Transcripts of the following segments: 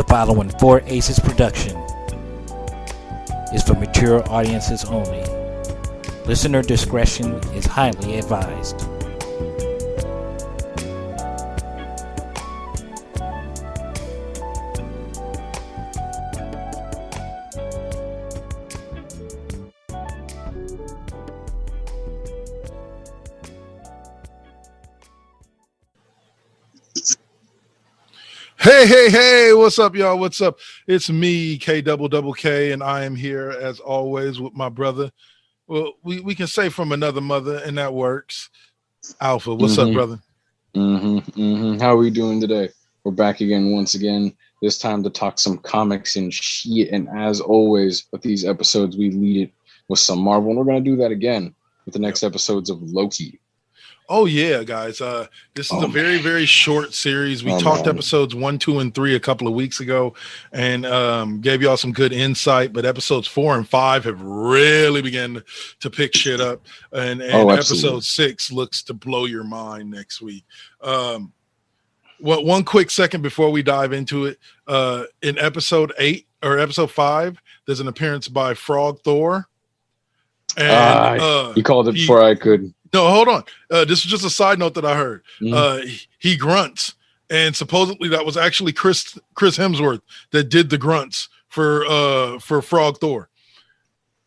following 4 Aces production is for mature audiences only. Listener discretion is highly advised. Hey, what's up, y'all? What's up? It's me, K, and I am here, as always, with my brother. Well, we can say from another mother, and that works. Alpha, what's up, brother? How are we doing today? We're back again, once again, this time to talk some comics and shit. And as always, with these episodes, we lead it with some Marvel, and we're going to do that again with the next episodes of Loki. Oh yeah, guys. This is a very, very short series. We talked episodes 1, 2, and 3 a couple of weeks ago, and gave y'all some good insight. But episodes 4 and 5 have really begun to pick shit up, and episode 6 looks to blow your mind next week. One quick second before we dive into it. In episode 8 or episode 5, there's an appearance by Frog Thor. And you called it before I could. No, hold on. This is just a side note that I heard. He grunts, and supposedly that was actually Chris Hemsworth that did the grunts for Frog Thor.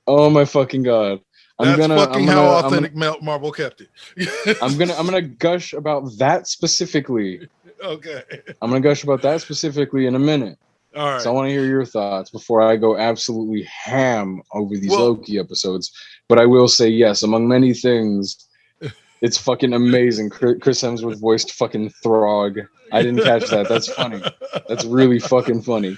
Oh my fucking god! How authentic Marvel kept it. I'm gonna gush about that specifically. Okay. I'm gonna gush about that specifically in a minute. All right. So I want to hear your thoughts before I go absolutely ham over these Loki episodes. But I will say yes, among many things. It's fucking amazing. Chris Hemsworth voiced fucking Throg. I didn't catch that. That's funny. That's really fucking funny.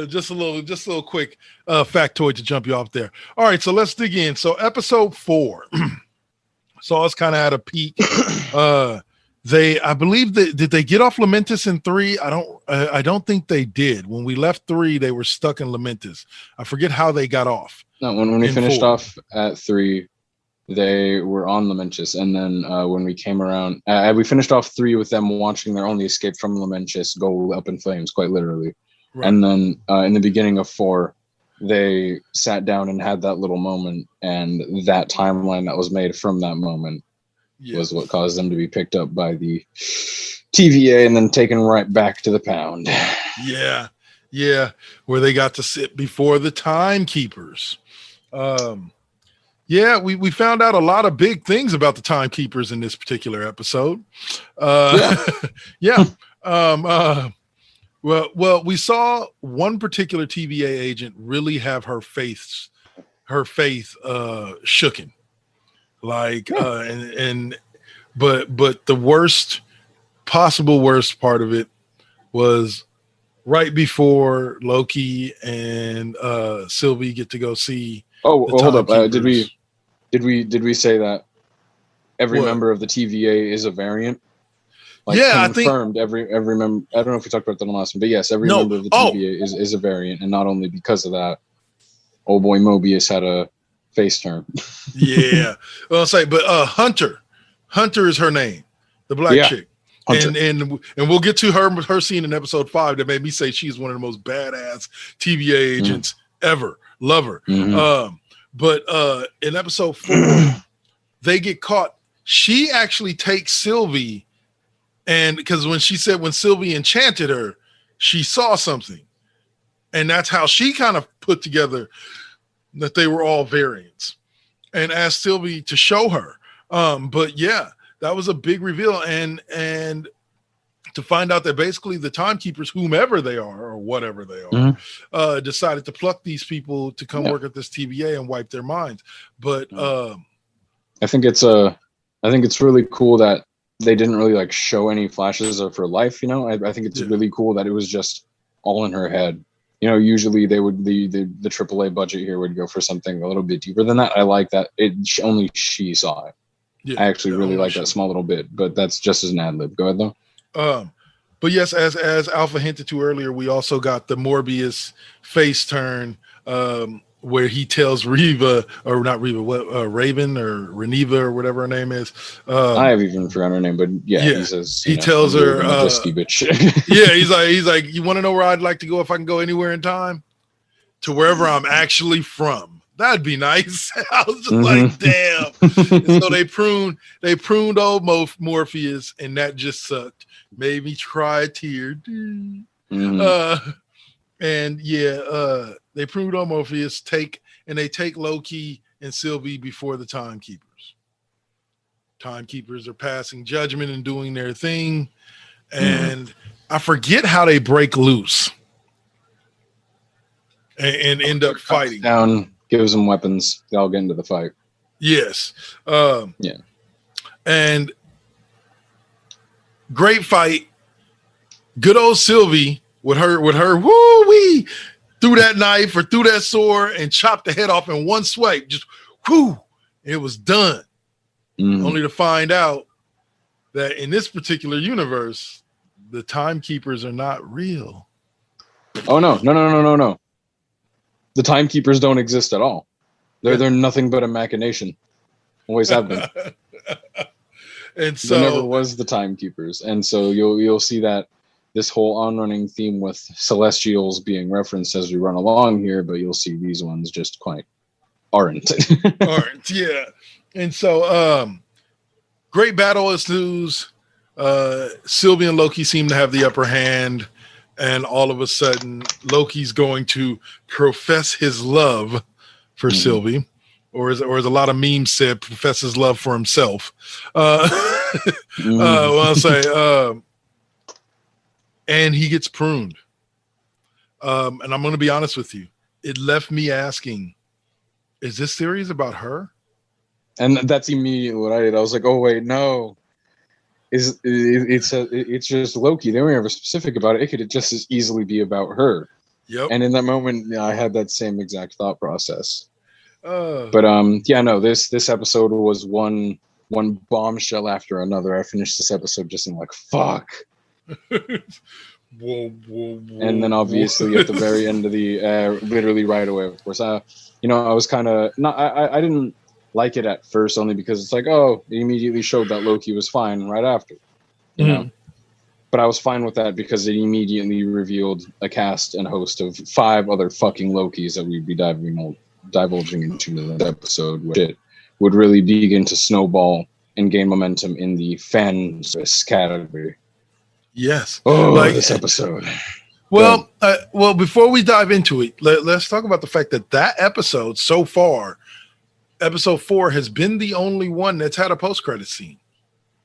Just a little quick factoid to jump you off there. All right, so let's dig in. So episode 4 saw us kind of at a peak. I believe did they get off Lamentis in 3? I don't think they did. When we left 3, they were stuck in Lamentis. I forget how they got off. No, when we finished off at 3. They were on Lamentis, and then when we came around, we finished off 3 with them watching their only escape from Lamentis go up in flames, quite literally. Right. And then in the beginning of 4, they sat down and had that little moment, and that timeline that was made from that moment was what caused them to be picked up by the TVA and then taken right back to the pound. Yeah, where they got to sit before the timekeepers. Yeah, we found out a lot of big things about the timekeepers in this particular episode. Well, we saw one particular TVA agent really have her faith shooken. But the worst part of it was right before Loki and Sylvie get to go see. Hold up. Did we say that every member of the TVA is a variant? Confirmed. Every member. I don't know if we talked about that in the last one, but yes, every member of the TVA is a variant, and not only because of that, old boy Mobius had a face turn. Yeah, well, I'll say, but Hunter is her name, the black chick. And we'll get to her scene in episode 5 that made me say she's one of the most badass TVA agents ever. Love her. But in episode 4, they get caught. She actually takes Sylvie, and because when Sylvie enchanted her, she saw something, and that's how she kind of put together that they were all variants, and asked Sylvie to show her. But yeah, that was a big reveal, and to find out that basically the timekeepers, whomever they are or whatever they are, decided to pluck these people to come work at this TVA and wipe their minds. But I think it's really cool that they didn't really show any flashes of her life. I think it's really cool that it was just all in her head. Usually they would the AAA budget here would go for something a little bit deeper than that. I like that only she saw it. I actually really like that small little bit, but that's just as an ad lib. Go ahead though. But yes, as Alpha hinted to earlier, we also got the Morbius face turn where he tells Reva, or not Reva, Raven or Reneva or whatever her name is. I have even forgotten her name, but yeah. He says he tells her, whiskey bitch. Yeah, he's like, you want to know where I'd like to go if I can go anywhere in time? To wherever I'm actually from. That'd be nice. I was just like, damn. And so they pruned old Morpheus, and that just sucked. Made me cry a tear. And yeah, they pruned old Morpheus. They take Loki and Sylvie before the Timekeepers. Timekeepers are passing judgment and doing their thing, and I forget how they break loose and end up fighting. Down, gives them weapons. They all get into the fight. Yes. Yeah. And great fight. Good old Sylvie with her woo-wee, threw that knife or threw that sword and chopped the head off in one swipe. Just whoo, it was done. Only to find out that in this particular universe, the Timekeepers are not real. Oh no. The Timekeepers don't exist at all. They're nothing but a machination. Always have been. And so there never was the Timekeepers. And so you'll see that this whole on-running theme with Celestials being referenced as we run along here, but you'll see these ones just quite aren't. Yeah. And so great battle ensues. Sylvie and Loki seem to have the upper hand. And all of a sudden, Loki's going to profess his love for Sylvie, or as a lot of memes said, profess his love for himself. I'll say, and he gets pruned. And I'm going to be honest with you. It left me asking, is this series about her? And that's immediately what I did. I was like, oh, wait, no. It's just Loki. They weren't ever specific about it. It could just as easily be about her. Yep. And in that moment, I had that same exact thought process. This episode was one bombshell after another. I finished this episode just in like, fuck. Whoa. And then obviously at the very end of the literally right away, of course, I was kind of I didn't like it at first, only because it's like, oh, it immediately showed that Loki was fine right after, you know. But I was fine with that because it immediately revealed a cast and host of 5 other fucking Lokis that we'd be divulging into this episode, which it would really begin to snowball and gain momentum in the fan category. Yes. This episode. Well, before we dive into it, let's talk about the fact that episode so far, episode 4, has been the only one that's had a post-credit scene.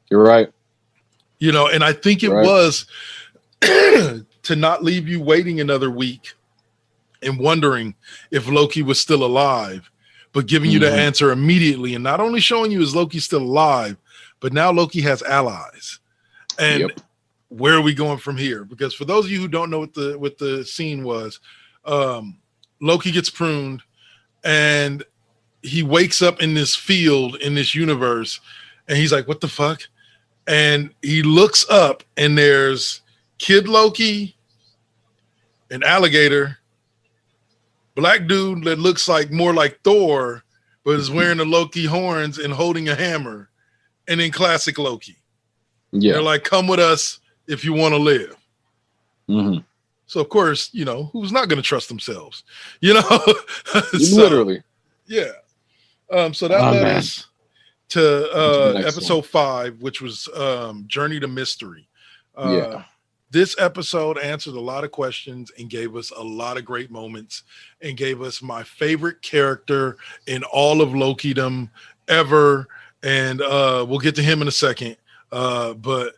You're right. And I think it was to not leave you waiting another week and wondering if Loki was still alive, but giving you the answer immediately, and not only showing you is Loki still alive, but now Loki has allies. And where are we going from here? Because for those of you who don't know what the scene was, Loki gets pruned and he wakes up in this field, in this universe, and he's like, what the fuck? And he looks up and there's Kid Loki, an alligator, black dude that looks like more like Thor, but is wearing the Loki horns and holding a hammer, and then classic Loki. Yeah. They're like, come with us if you want to live. So of course, who's not going to trust themselves? Literally. Yeah. So that led us to episode 5, which was Journey to Mystery. This episode answered a lot of questions and gave us a lot of great moments and gave us my favorite character in all of Lokidom ever. And we'll get to him in a second. But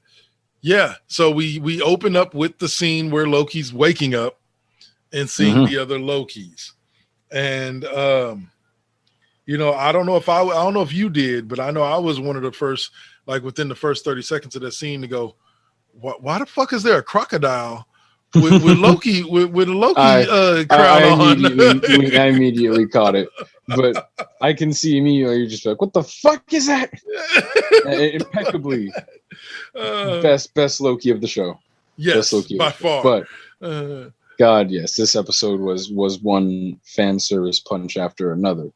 yeah, so we open up with the scene where Loki's waking up and seeing the other Lokis. And I don't know if you did, but I know I was one of the first, like within the first 30 seconds of that scene, to go, why the fuck is there a crocodile with Loki with a Loki crown on? I immediately caught it, but I can see immediately you're just like, what the fuck is that? Impeccably, best Loki of the show. Yes, by far. But God, yes, this episode was one fan service punch after another.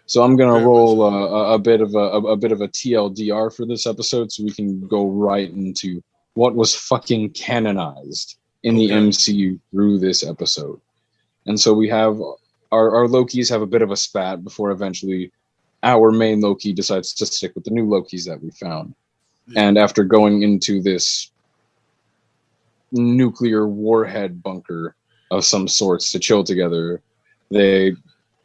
So I'm gonna roll a bit of a TLDR for this episode, so we can go right into what was fucking canonized in the MCU through this episode. And so we have our Lokis have a bit of a spat before eventually our main Loki decides to stick with the new Lokis that we found. Yeah. And after going into this nuclear warhead bunker of some sorts to chill together, they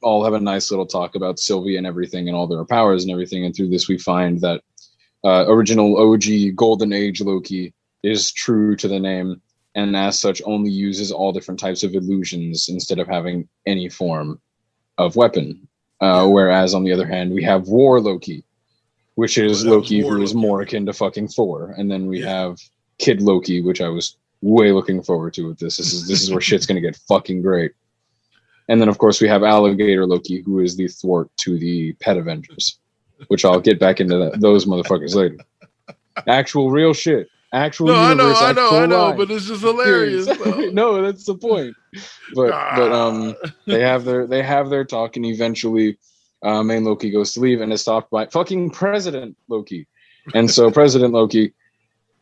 all have a nice little talk about Sylvie and everything and all their powers and everything. And through this, we find that original OG Golden Age Loki is true to the name, and as such only uses all different types of illusions instead of having any form of weapon. Whereas on the other hand, we have War Loki, which is Loki who is more akin to fucking Thor. And then we have Kid Loki, which I was way looking forward to with this. This is where shit's gonna get fucking great. And then of course we have Alligator Loki, who is the thwart to the Pet Avengers, which I'll get back into those motherfuckers later. Actual real shit. Actual universe. I know, but it's just hilarious. No, that's the point. But they have their talk, and eventually main Loki goes to leave and is stopped by fucking President Loki. And so President Loki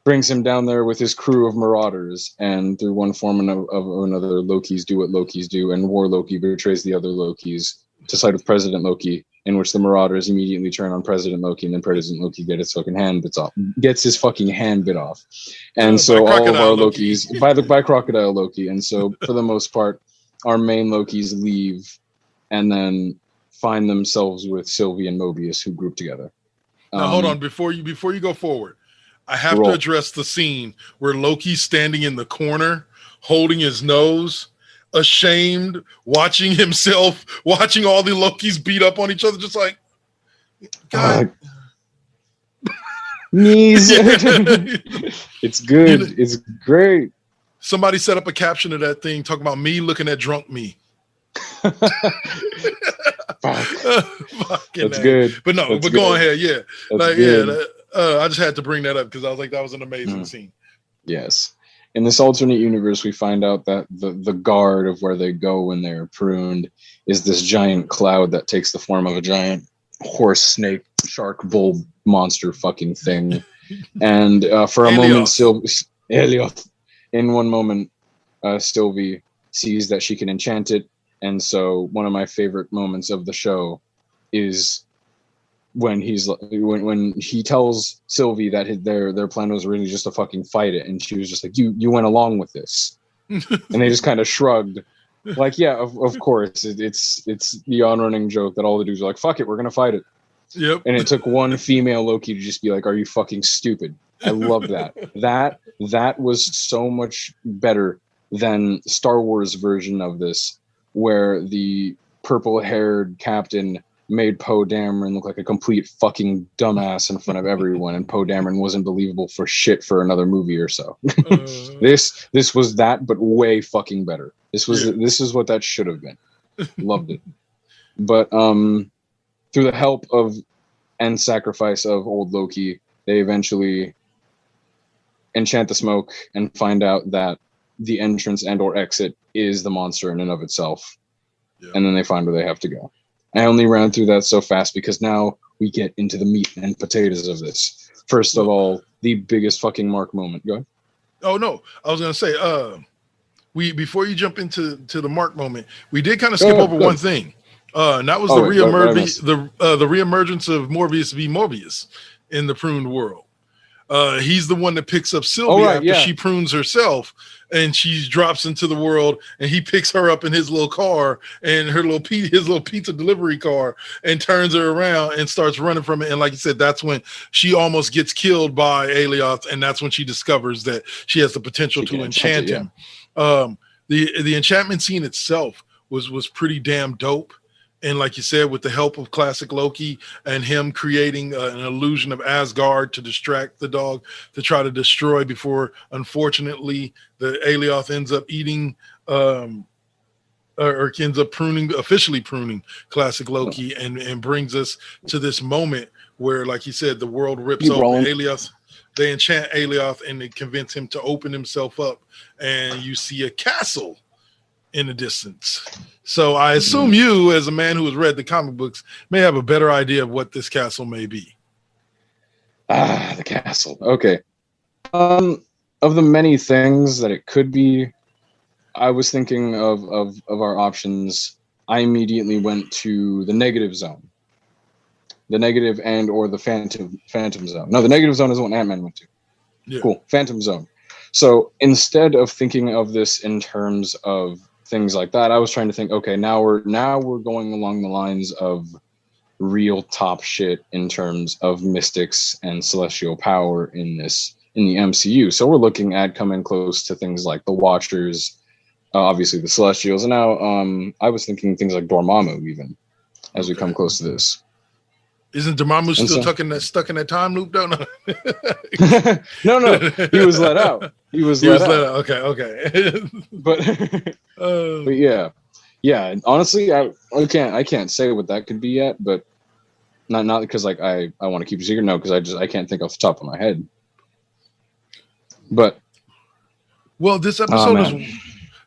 brings him down there with his crew of marauders, and through one form of another, Lokis do what Lokis do, and War Loki betrays the other Lokis to side with President Loki, in which the marauders immediately turn on President Loki, and then President Loki gets his fucking hand bit off. And so all of our Lokis by Crocodile Loki. And so for the most part, our main Lokis leave and then find themselves with Sylvie and Mobius, who group together. Now hold on, before you go forward, I have to address the scene where Loki's standing in the corner, holding his nose, ashamed, watching himself, watching all the Lokis beat up on each other, just like, God. Knees. It's good. It's great. Somebody set up a caption of that thing talking about me looking at drunk me. That's good. But no, That's but go ahead. Yeah. That's I just had to bring that up because I was like, that was an amazing scene. Yes. In this alternate universe, we find out that the guard of where they go when they're pruned is this giant cloud that takes the form of a giant horse, snake, shark, bull monster fucking thing. And for a moment, in one moment, Sylvie sees that she can enchant it. And so one of my favorite moments of the show is when he tells Sylvie that their plan was really just to fucking fight it, and she was just like, you went along with this, and they just kind of shrugged, like, yeah, of course, it's the on-running joke that all the dudes are like, fuck it, we're gonna fight it. Yep. And it took one female Loki to just be like, are you fucking stupid? I love that. That was so much better than Star Wars version of this, where the purple-haired captain made Poe Dameron look like a complete fucking dumbass in front of everyone, and Poe Dameron wasn't believable for shit for another movie or so. This was that, but way fucking better. This is what that should have been. Loved it. But through the help of and sacrifice of old Loki, they eventually enchant the smoke and find out that the entrance and or exit is the monster in and of itself. Yeah. And then they find where they have to go. I only ran through that so fast because now we get into the meat and potatoes of this. First of all, the biggest fucking Mark moment. Go ahead. Oh no, I was gonna say, before you jump into the Mark moment, we did kind of skip over one thing. And that was the reemergence of Morbius v. Morbius in the pruned world. He's the one that picks up Sylvie after she prunes herself, and she drops into the world, and he picks her up in his little car and his little pizza delivery car, and turns her around and starts running from it. And like you said, that's when she almost gets killed by Alioth, and that's when she discovers that she has the potential to enchant him. The enchantment scene itself was pretty damn dope. And like you said, with the help of classic Loki and him creating an illusion of Asgard to distract the dog, to try to destroy before, unfortunately, the Alioth ends up eating or ends up officially pruning classic Loki, and brings us to this moment where, like you said, the world rips open Alioth. They enchant Alioth and they convince him to open himself up. And you see a castle in the distance. So I assume you, as a man who has read the comic books, may have a better idea of what this castle may be. The castle. Okay. Of the many things that it could be, I was thinking of our options. I immediately went to the negative zone. The negative and or the phantom zone. No, the negative zone is the one Ant-Man went to. Yeah. Cool. Phantom zone. So instead of thinking of this in terms of things like that, I was trying to think, okay, now we're going along the lines of real top shit in terms of mystics and celestial power in the MCU. So we're looking at coming close to things like the Watchers, obviously the Celestials, and now I was thinking things like Dormammu even as we come close to this. Isn't Dormammu still stuck in that time loop? Don't know. No, he was let out. He was let out. Okay. But yeah. Honestly, I can't say what that could be yet, but not because like I want to keep it secret. No, because I can't think off the top of my head. But this episode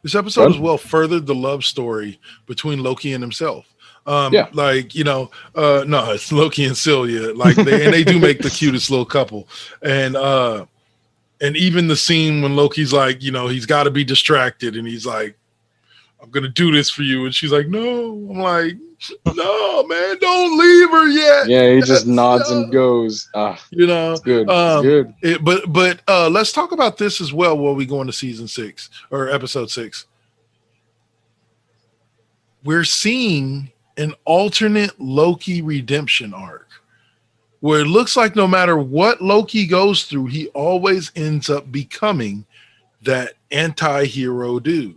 has well furthered the love story between Loki and himself. No, it's Loki and Celia. Like they do make the cutest little couple, and even the scene when Loki's like, he's got to be distracted, and he's like, "I'm gonna do this for you," and she's like, "No." I'm like, "No, man, don't leave her yet." Yeah, he just nods and goes. It's good. It's good. But let's talk about this as well while we go into season 6 or episode 6. We're seeing an alternate Loki redemption arc where it looks like no matter what Loki goes through, he always ends up becoming that anti-hero dude.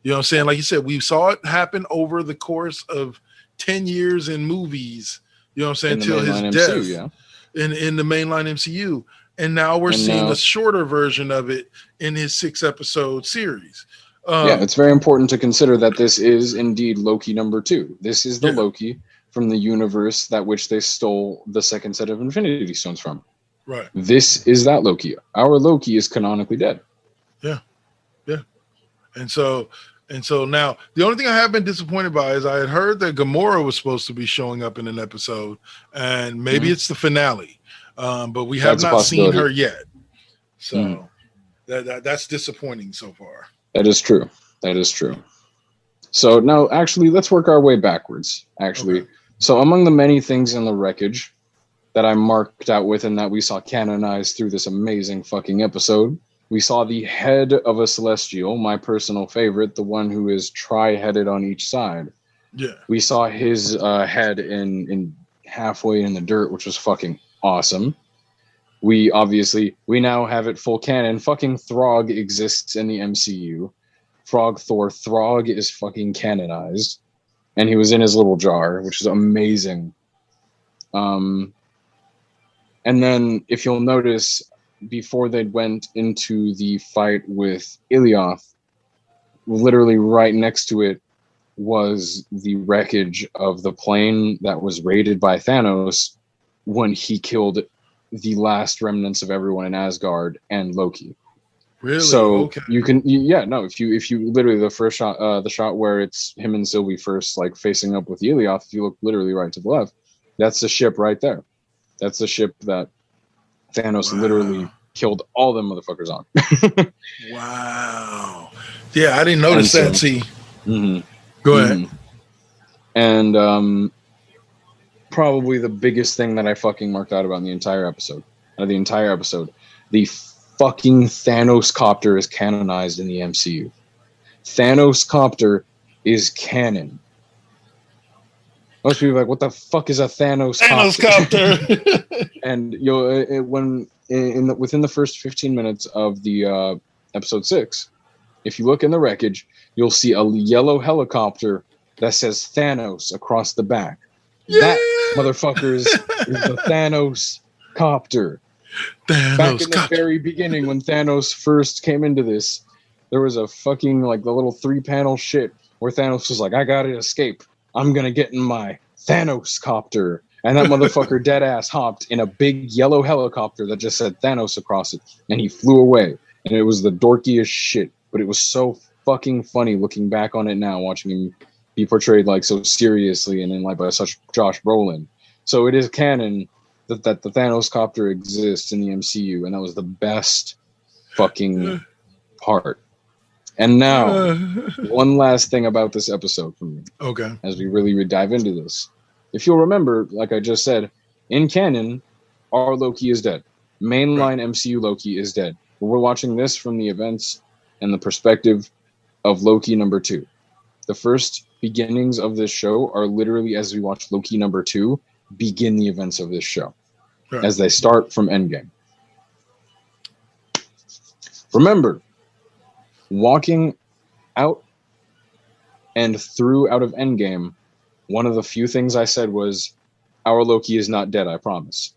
You know what I'm saying? Like you said, we saw it happen over the course of 10 years in movies, you know what I'm saying, until his death MCU, in the mainline MCU. And now we're seeing a shorter version of it in his 6-episode series. It's very important to consider that this is indeed Loki number 2. This is the Loki from the universe that which they stole the second set of Infinity Stones from. Right. This is that Loki. Our Loki is canonically dead. Yeah. And so now the only thing I have been disappointed by is I had heard that Gamora was supposed to be showing up in an episode, and maybe it's the finale, but we have not seen her yet. So that's disappointing so far. That is true. So now, actually, let's work our way backwards. So among the many things in the wreckage that I marked out with and that we saw canonized through this amazing fucking episode, we saw the head of a Celestial, my personal favorite, the one who is tri-headed on each side. Yeah. We saw his head in halfway in the dirt, which was fucking awesome. We now have it full canon. Fucking Throg exists in the MCU. Throg is fucking canonized. And he was in his little jar, which is amazing. And then, if you'll notice, before they went into the fight with Ilioth, literally right next to it was the wreckage of the plane that was raided by Thanos when he killed the last remnants of everyone in Asgard and Loki. Really? So you can, if you literally the first shot, the shot where it's him and Sylvie first, like facing up with Ilioth, if you look literally right to the left, that's the ship right there. That's the ship that Thanos literally killed all them motherfuckers on. Wow. Yeah, I didn't notice that. See, go ahead. And probably the biggest thing that I fucking marked out about the entire episode, the fucking Thanos copter is canonized in the MCU. Thanos copter is canon. Most people are like, what the fuck is a Thanos copter? And within the first 15 minutes of the episode 6, if you look in the wreckage, you'll see a yellow helicopter that says Thanos across the back. Yeah! That, motherfuckers, is the Thanos copter. Back in the very beginning, when Thanos first came into this, there was a fucking, like, the little 3-panel shit where Thanos was like, I gotta escape. I'm gonna get in my Thanos copter. And that motherfucker dead ass hopped in a big yellow helicopter that just said Thanos across it. And he flew away. And it was the dorkiest shit. But it was so fucking funny looking back on it now, watching him be portrayed like so seriously and then like by such Josh Brolin. So it is canon that the Thanos copter exists in the MCU, and that was the best fucking part. And now, one last thing about this episode for me. Okay. As we really dive into this. If you'll remember, like I just said, in canon, our Loki is dead. Mainline MCU Loki is dead. But we're watching this from the events and the perspective of Loki number 2. The first beginnings of this show are literally as we watch Loki number 2 begin the events of this show. Right. As they start from Endgame. Remember, walking out and through out of Endgame, one of the few things I said was, our Loki is not dead, I promise.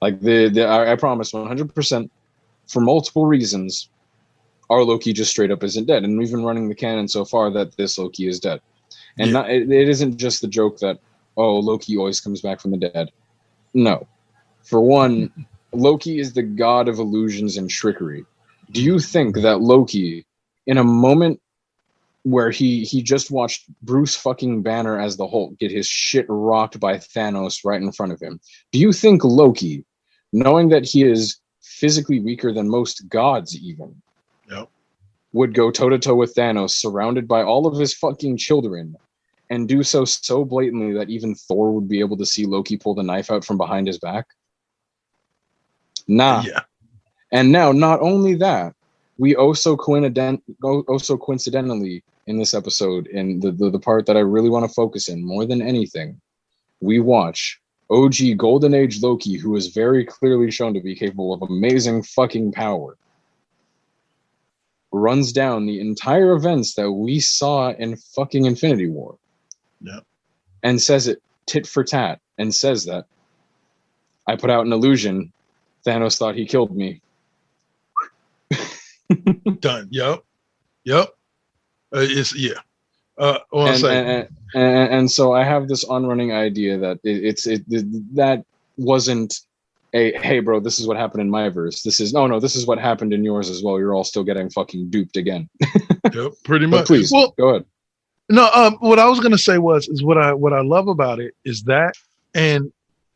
Like, I promise 100% for multiple reasons, our Loki just straight up isn't dead. And we've been running the canon so far that this Loki is dead. And it isn't just the joke that, oh, Loki always comes back from the dead. No. For one, Loki is the god of illusions and trickery. Do you think that Loki, in a moment where he just watched Bruce fucking Banner as the Hulk get his shit rocked by Thanos right in front of him, do you think Loki, knowing that he is physically weaker than most gods even, would go toe-to-toe with Thanos, surrounded by all of his fucking children, and do so blatantly that even Thor would be able to see Loki pull the knife out from behind his back? Nah. Yeah. And now, not only that, we also coincidentally in this episode, in the part that I really want to focus in more than anything, we watch OG Golden Age Loki, who is very clearly shown to be capable of amazing fucking power, runs down the entire events that we saw in fucking Infinity War. Yeah. And says it tit for tat, and says that I put out an illusion. Thanos thought he killed me. Done. Yep. And so I have this on-running idea that that wasn't a hey bro, this is what happened in my verse. This is this is what happened in yours as well. You're all still getting fucking duped again. Yep, pretty much. But please, go ahead. No, what I was gonna say is what I love about it is that, and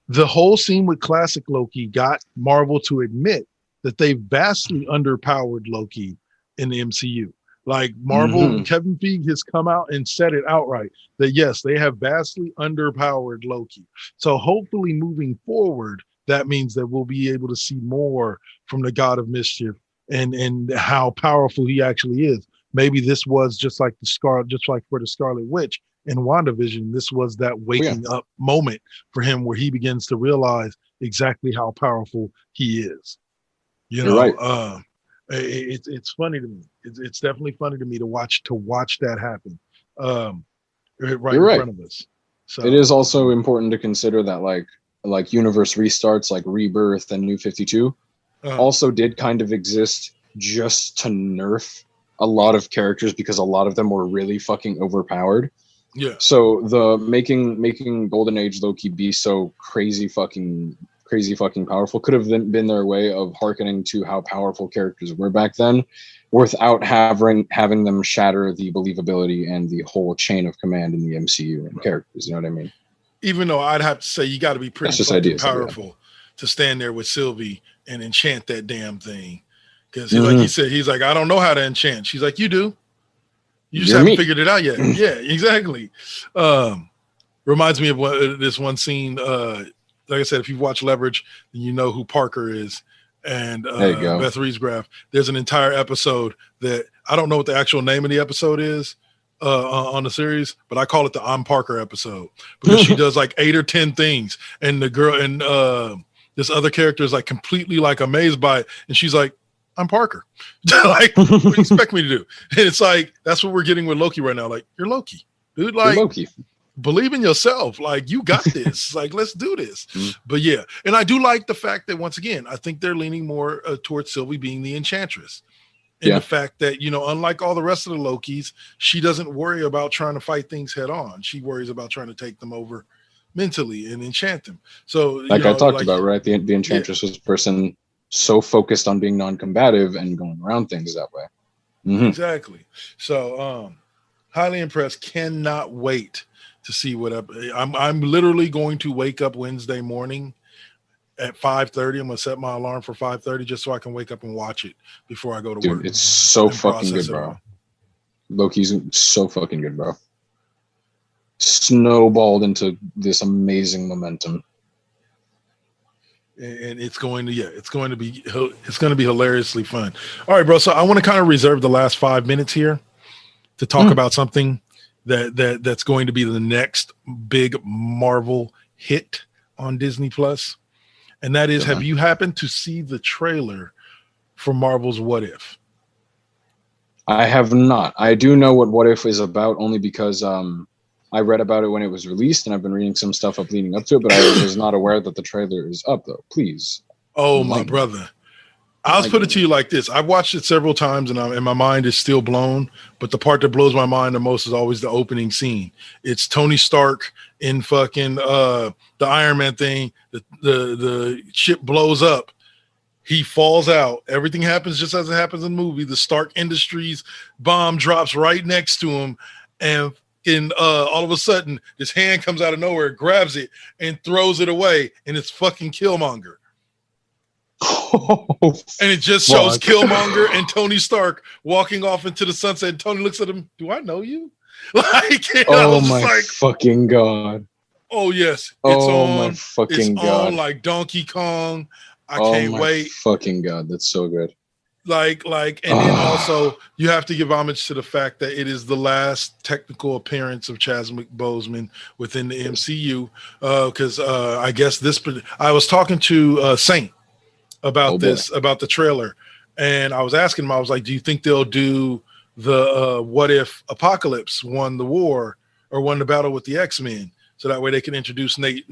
the whole scene with classic Loki got Marvel to admit that they vastly underpowered Loki in the MCU. Like Marvel, Kevin Feige has come out and said it outright that yes, they have vastly underpowered Loki. So hopefully moving forward, that means that we'll be able to see more from the God of Mischief and how powerful he actually is. Maybe this was just like for the Scarlet Witch in WandaVision, this was that waking up moment for him where he begins to realize exactly how powerful he is. You know, right. It's funny to me. It's definitely funny to me to watch that happen right in front of us. So it is also important to consider that like universe restarts, like Rebirth and New 52, also did kind of exist just to nerf a lot of characters because a lot of them were really fucking overpowered. Yeah. So the making Golden Age Loki be so crazy fucking powerful could have been their way of hearkening to how powerful characters were back then, without having them shatter the believability and the whole chain of command in the MCU and characters. You know what I mean? Even though I'd have to say you got to be pretty fucking powerful to stand there with Sylvie and enchant that damn thing. Because like he said, he's like, I don't know how to enchant. She's like, you do. You just haven't figured it out yet. Yeah, exactly. Reminds me of this one scene. Like I said, if you've watched Leverage, then you know who Parker is. And Beth Reesgraf. There's an entire episode that I don't know what the actual name of the episode is on the series, but I call it the I'm Parker episode because she does like 8 or 10 things, and the girl and this other character is like completely like amazed by it, and she's like, I'm Parker. Like, what do you expect me to do? And it's like, that's what we're getting with Loki right now. Like, you're Loki, dude. Like, you're Loki. Believe in yourself. Like, you got this. Like, let's do this. But yeah, and I do like the fact that once again, I think they're leaning more towards Sylvie being the Enchantress. And the fact that, you know, unlike all the rest of the Lokis, she doesn't worry about trying to fight things head on. She worries about trying to take them over mentally and enchant them. So, like I talked about, right? The Enchantress was a person so focused on being non-combative and going around things that way. Exactly. So highly impressed. Cannot wait to see what I'm literally going to wake up Wednesday morning at 5:30. I'm gonna set my alarm for 5:30 just so I can wake up and watch it before I go to Dude, work. it's so And fucking process good, it bro. all. Loki's so fucking good, bro. Snowballed into this amazing momentum. And it's going to it's going to be hilariously fun. All right, bro. So I want to kind of reserve the last 5 minutes here to talk about something that's going to be the next big Marvel hit on Disney Plus, and that is: have you happened to see the trailer for Marvel's What If? I have not. I do know what If is about only because I read about it when it was released, and I've been reading some stuff up leading up to it, but I was not aware that the trailer is up, though. Please. Oh, my brother. I'll put it to you like this. I've watched it several times, and my mind is still blown, but the part that blows my mind the most is always the opening scene. It's Tony Stark in fucking the Iron Man thing. The ship blows up. He falls out. Everything happens just as it happens in the movie. The Stark Industries bomb drops right next to him, and all of a sudden, this hand comes out of nowhere, grabs it, and throws it away, and it's fucking Killmonger. And it just shows Killmonger and Tony Stark walking off into the sunset. And Tony looks at him. Do I know you? Oh my fucking god! Oh yes, it's on. My fucking god! On like Donkey Kong. I can't wait. Fucking god, that's so good. And then also you have to give homage to the fact that it is the last technical appearance of Chadwick Boseman within the MCU. Because I guess I was talking to Saint about about the trailer, and I was asking him, I was like, do you think they'll do the what if Apocalypse won the war or won the battle with the X-Men, so that way they can introduce Nate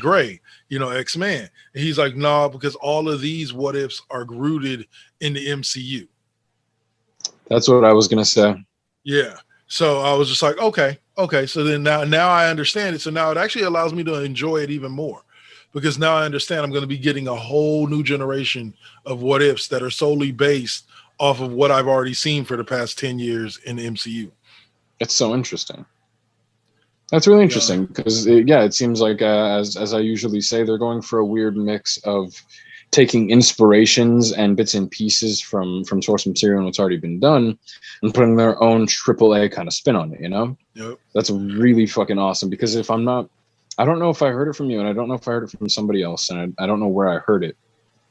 Gray, X-Man? And he's like, no, because all of these what ifs are rooted in the MCU. That's what I was gonna say. Yeah. So I was just like, okay. So then now I understand it. So now it actually allows me to enjoy it even more, because now I understand I'm going to be getting a whole new generation of what ifs that are solely based off of what I've already seen for the past 10 years in the MCU. It's so interesting. That's really interesting because it seems like as I usually say, they're going for a weird mix of taking inspirations and bits and pieces from source material and what's already been done and putting their own AAA kind of spin on it, Yep. That's really fucking awesome, because I don't know if I heard it from you, and I don't know if I heard it from somebody else, and I don't know where I heard it,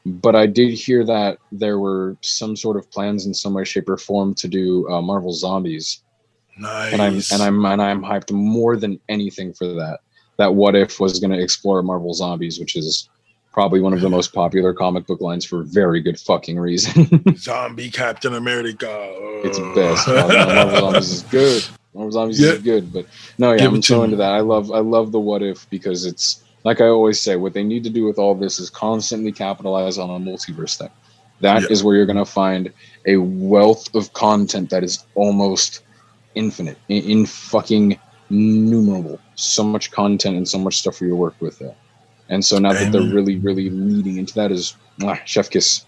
but I did hear that there were some sort of plans in some way, shape, or form to do Marvel Zombies. Nice. And I'm hyped more than anything for that. That What If was going to explore Marvel Zombies, which is probably one of the most popular comic book lines for very good fucking reason. Zombie Captain America. It's best. Marvel Zombies is good. Marvel Zombies is good, but no, yeah, I'm so into that. I love the What If, because it's like I always say, what they need to do with all this is constantly capitalize on a multiverse thing. That is where you're going to find a wealth of content that is almost infinite, in fucking innumerable. So much content and so much stuff for you to work with there. And so now that they're really, really leading into that, is chef kiss.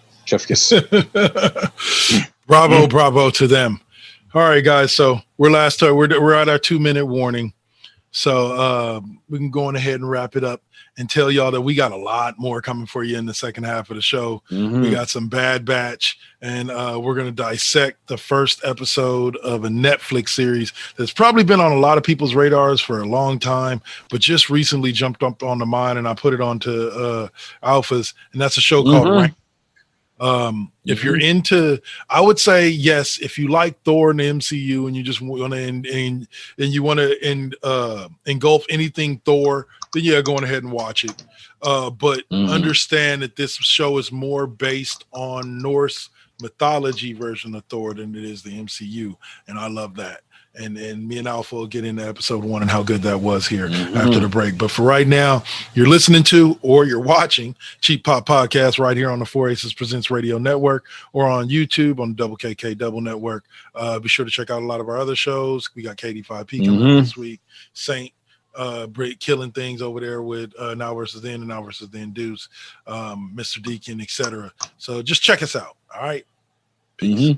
Bravo to them. All right, guys. So we're at our 2-minute warning. So we can go on ahead and wrap it up and tell y'all that we got a lot more coming for you in the second half of the show. We got some Bad Batch, and we're going to dissect the first episode of a Netflix series that's probably been on a lot of people's radars for a long time, but just recently jumped up on the mind, and I put it onto Alphas, and that's a show called Rank. If you're into, I would say yes. If you like Thor and the MCU, and you just want to and you want to engulf anything Thor, then go on ahead and watch it. But understand that this show is more based on Norse mythology version of Thor than it is the MCU, and I love that. And me and Alpha will get into episode 1 and how good that was here after the break. But for right now, you're listening to or you're watching Cheap Pop Podcast right here on the 4 Aces Presents Radio Network, or on YouTube on the Double KK Double Network. Be sure to check out a lot of our other shows. We got KD5P coming up this week. Saint killing things over there with Now Versus Then and Now Versus Then Deuce, Mr. Deacon, etc. So just check us out. All right. Peace.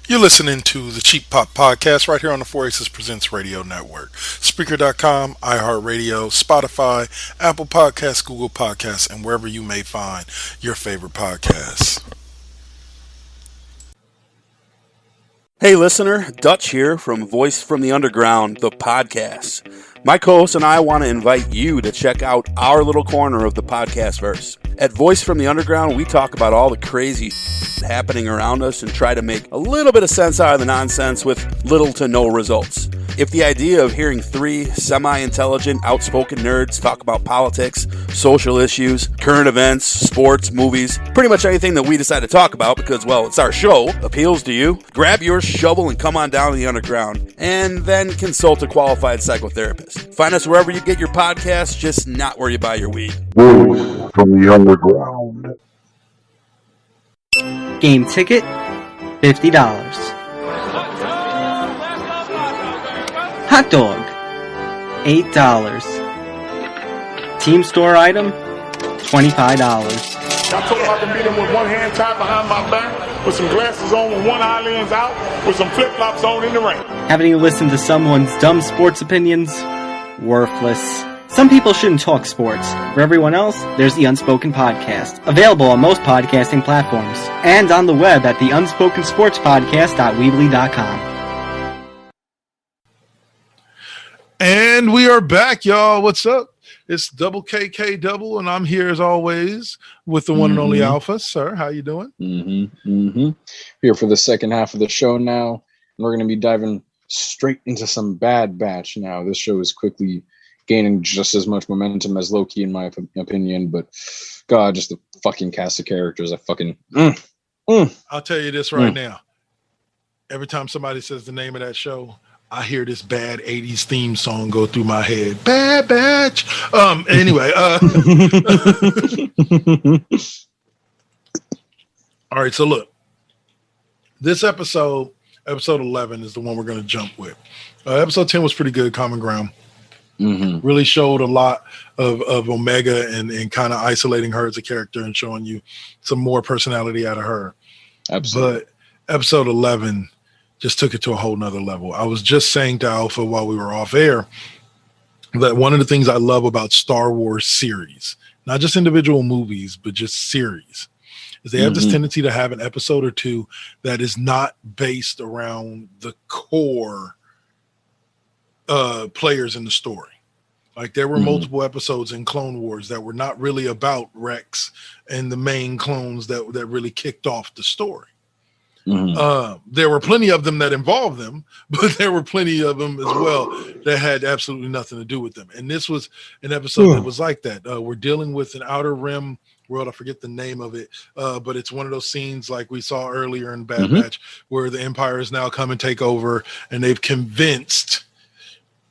You're listening to the Cheap Pop Podcast right here on the 4Aces Presents Radio Network. Spreaker.com, iHeartRadio, Spotify, Apple Podcasts, Google Podcasts, and wherever you may find your favorite podcasts. Hey listener, Dutch here from Voice from the Underground, the podcast. My co-host and I want to invite you to check out our little corner of the podcast verse. At Voice from the Underground, we talk about all the crazy happening around us and try to make a little bit of sense out of the nonsense with little to no results. If the idea of hearing three semi-intelligent, outspoken nerds talk about politics, social issues, current events, sports, movies, pretty much anything that we decide to talk about because, well, it's our show, appeals to you, grab your shovel and come on down to the underground, and then consult a qualified psychotherapist. Find us wherever you get your podcasts, just not where you buy your weed. Voice from the Underground. Game ticket, $50. Hot dog, $8. Team store item, $25. I told him I can beat him with one hand tied behind my back, with some glasses on, with one eyelids out, with some flip-flops on in the rain. Having you listen to someone's dumb sports opinions? Worthless. Some people shouldn't talk sports. For everyone else, there's the Unspoken Podcast, available on most podcasting platforms, and on the web at theunspokensportspodcast.weebly.com. And we are back, y'all. What's up? It's Double KK Double, and I'm here as always with the one and only Alpha. Sir, how you doing? Here for the second half of the show now. And we're going to be diving straight into some Bad Batch now. This show is quickly gaining just as much momentum as Loki, in my opinion. But, God, just the fucking cast of characters. I fucking... I'll tell you this right now. Every time somebody says the name of that show, I hear this bad 80s theme song go through my head. Bad Batch. Anyway. All right, so look. This episode 11, is the one we're going to jump with. Episode 10 was pretty good, Common Ground. Really showed a lot of Omega and kind of isolating her as a character and showing you some more personality out of her. Absolutely. But episode 11 just took it to a whole nother level. I was just saying to Alpha while we were off air that one of the things I love about Star Wars series, not just individual movies, but just series, is they have this tendency to have an episode or two that is not based around the core players in the story. Like there were multiple episodes in Clone Wars that were not really about Rex and the main clones that really kicked off the story. There were plenty of them that involved them, but there were plenty of them as well that had absolutely nothing to do with them. And this was an episode that was like that. We're dealing with an Outer Rim world. I forget the name of it, but it's one of those scenes like we saw earlier in Bad Batch where the Empire has now come and take over, and they've convinced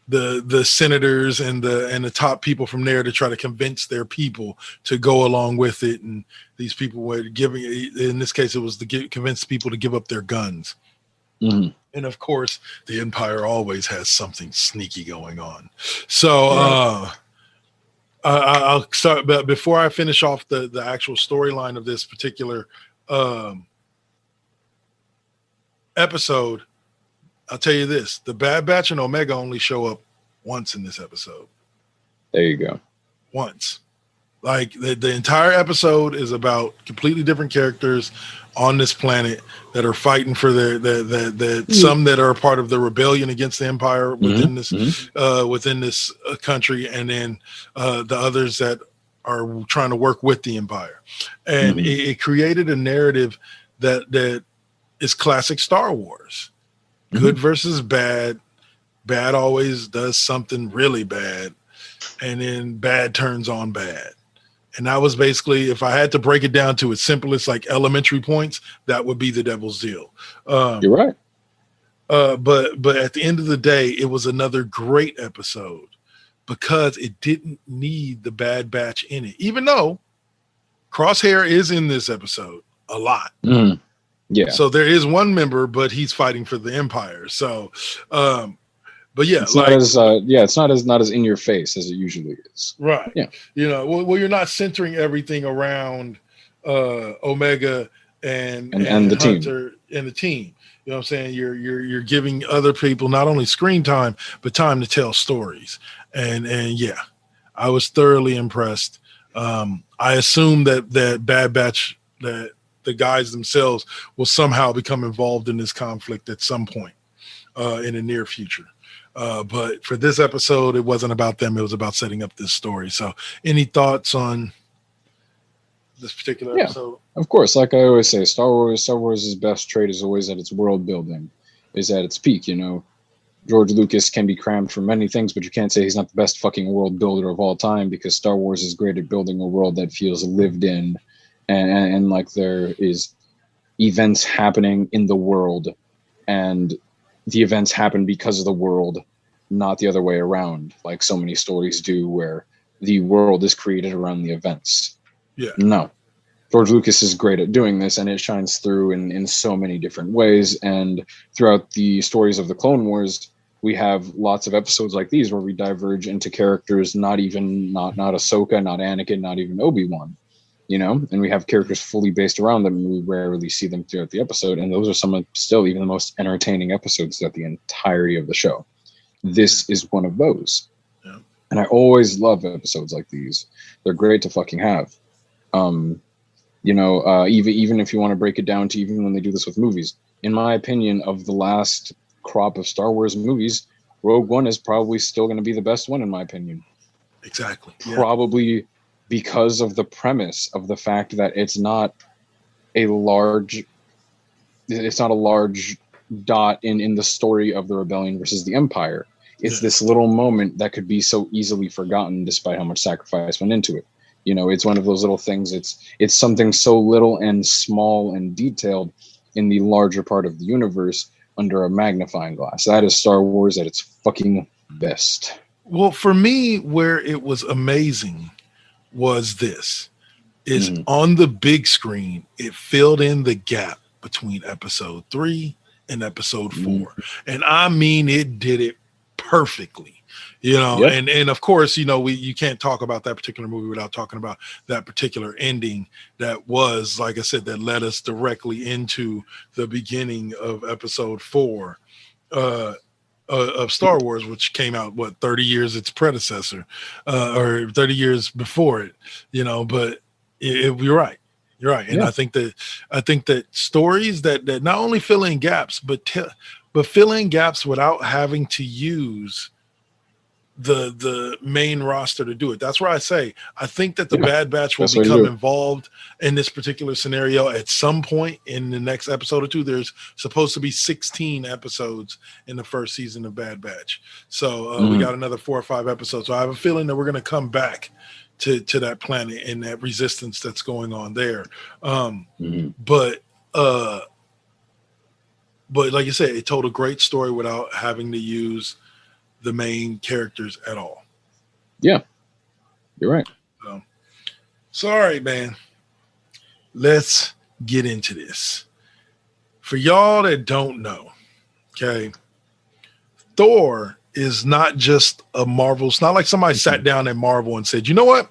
the senators and the top people from there to try to convince their people to go along with it. And these people were giving, in this case, it was to convince people to give up their guns. And of course, the Empire always has something sneaky going on. So I'll start, but before I finish off the actual storyline of this particular episode, I'll tell you this: the Bad Batch and Omega only show up once in this episode. There you go. Once. Like the entire episode is about completely different characters on this planet that are fighting for their some that are a part of the rebellion against the Empire within this country, and then the others that are trying to work with the Empire. And it created a narrative that is classic Star Wars. Good versus bad. Bad always does something really bad, and then bad turns on bad. And that was basically, if I had to break it down to its simplest, like elementary points, that would be the Devil's Deal. You're right. But at the end of the day, it was another great episode because it didn't need the Bad Batch in it, even though Crosshair is in this episode a lot. Yeah. So there is one member, but he's fighting for the Empire. So, but yeah, it's not as in your face as it usually is. Right. Yeah. You know, well, you're not centering everything around Omega and the Hunter team. And the team. You know what I'm saying? You're giving other people not only screen time, but time to tell stories. And yeah, I was thoroughly impressed. I assume that Bad Batch, that the guys themselves will somehow become involved in this conflict at some point in the near future. But for this episode, it wasn't about them. It was about setting up this story. So any thoughts on this particular episode? Of course. Like I always say, Star Wars' best trait is always at its world building, is at its peak. You know, George Lucas can be crammed for many things, but you can't say he's not the best fucking world builder of all time, because Star Wars is great at building a world that feels lived in, and like there is events happening in the world, and the events happen because of the world, not the other way around, like so many stories do, where the world is created around the events. Yeah. No. George Lucas is great at doing this, and it shines through in so many different ways. And throughout the stories of the Clone Wars, we have lots of episodes like these where we diverge into characters not Ahsoka, not Anakin, not even Obi-Wan, you know, and we have characters fully based around them, and we rarely see them throughout the episode. And those are some of still even the most entertaining episodes throughout the entirety of the show. This is one of those. Yeah. And I always love episodes like these. They're great to fucking have. You know, even if you want to break it down to even when they do this with movies, in my opinion, of the last crop of Star Wars movies, Rogue One is probably still going to be the best one, in my opinion. Exactly. Probably because of the premise of the fact that it's not a large dot in the story of the rebellion versus the Empire. It's this little moment that could be so easily forgotten despite how much sacrifice went into it. You know, it's one of those little things. It's something so little and small and detailed in the larger part of the universe under a magnifying glass. That is Star Wars at its fucking best. Well, for me, where it was amazing was on the big screen, it filled in the gap between episode 3 and episode 4. And I mean, it did it perfectly. You know, and of course, you know, you can't talk about that particular movie without talking about that particular ending that was, like I said, that led us directly into the beginning of episode 4 of Star Wars, which came out, 30 years its predecessor, or 30 years before it, you know, but you're right. You're right. And I think that stories that not only fill in gaps, but fill in gaps without having to use the main roster to do it. That's where I say I think that the Bad Batch will become involved in this particular scenario at some point in the next episode or two. There's supposed to be 16 episodes in the first season of Bad Batch, so we got another 4 or 5 episodes. So I have a feeling that we're going to come back to that planet and that resistance that's going on there. But like you said, it told a great story without having to use the main characters at all. Yeah, you're right. Sorry, man. Let's get into this. For y'all that don't know, okay, Thor is not just a Marvel. It's not like somebody sat down at Marvel and said, you know what?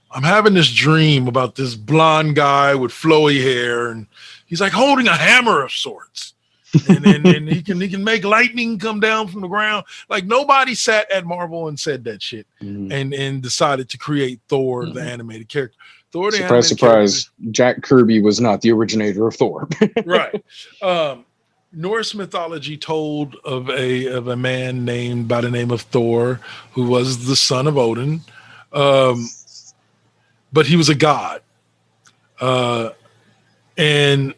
I'm having this dream about this blonde guy with flowy hair, and he's like holding a hammer of sorts. and he can make lightning come down from the ground. Like, nobody sat at Marvel and said that shit and decided to create Thor, the animated character. Thor, the surprise. Jack Kirby was not the originator of Thor. Right. Norse mythology told of a man named by the name of Thor, who was the son of Odin. But he was a god. And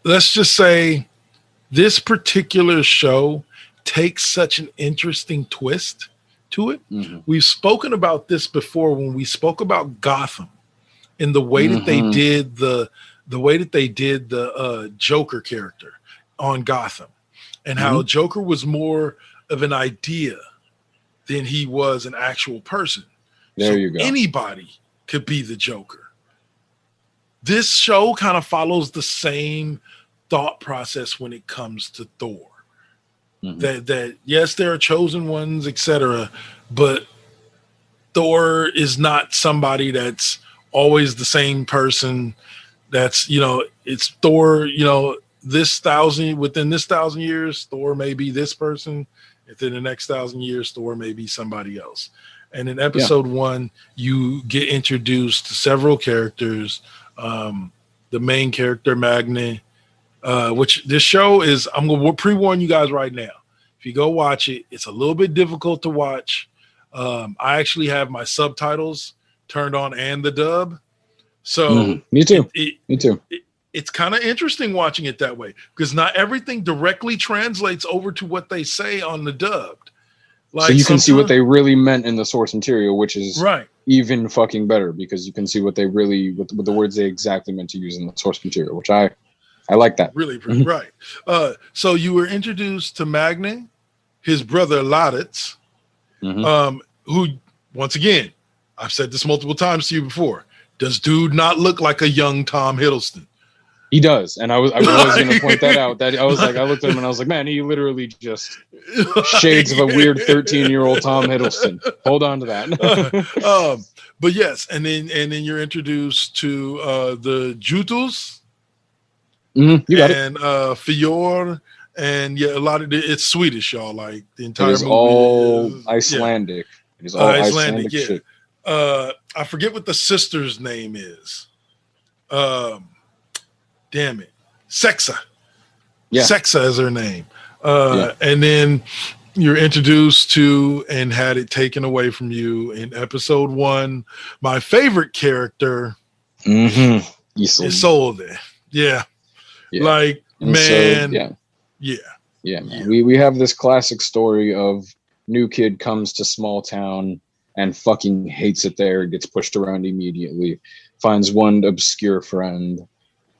let's just say this particular show takes such an interesting twist to it. We've spoken about this before when we spoke about Gotham and the way that they did the Joker character on Gotham, and how Joker was more of an idea than he was an actual person. There you go. Anybody could be the Joker. This show kind of follows the same thought process when it comes to Thor. That yes, there are chosen ones, etc., but Thor is not somebody that's always the same person. That's, you know, it's Thor, you know, within this 1,000 years, Thor may be this person. Within the next 1,000 years, Thor may be somebody else. And in episode 1, you get introduced to several characters. The main character, Magni, which this show is, I'm going to pre-warn you guys right now. If you go watch it, it's a little bit difficult to watch. I actually have my subtitles turned on and the dub. So me too. Me too. It's kind of interesting watching it that way because not everything directly translates over to what they say on the dubbed. Like, so you can see what they really meant in the source material, which is right. Even fucking better because you can see what they really, what the words they exactly meant to use in the source material, which I like that. Really, right. So you were introduced to Magni, his brother Laditz, who, once again, I've said this multiple times to you before, does dude not look like a young Tom Hiddleston? He does, and I was going to point that out. That I looked at him and I was like, man, he literally just shades of a weird 13-year-old Tom Hiddleston. Hold on to that. But yes, and then you're introduced to the Jutus, you got and Fjord, and a lot of it's Swedish, y'all. Like the entire movie all Icelandic. It is all Icelandic shit. I forget what the sister's name is. Damn it. Sexa. Yeah. Sexa is her name. And then you're introduced to and had it taken away from you in episode 1. My favorite character is Isolde. Yeah. Like, and man. So, man. We have this classic story of new kid comes to small town and fucking hates it there, gets pushed around immediately, finds one obscure friend,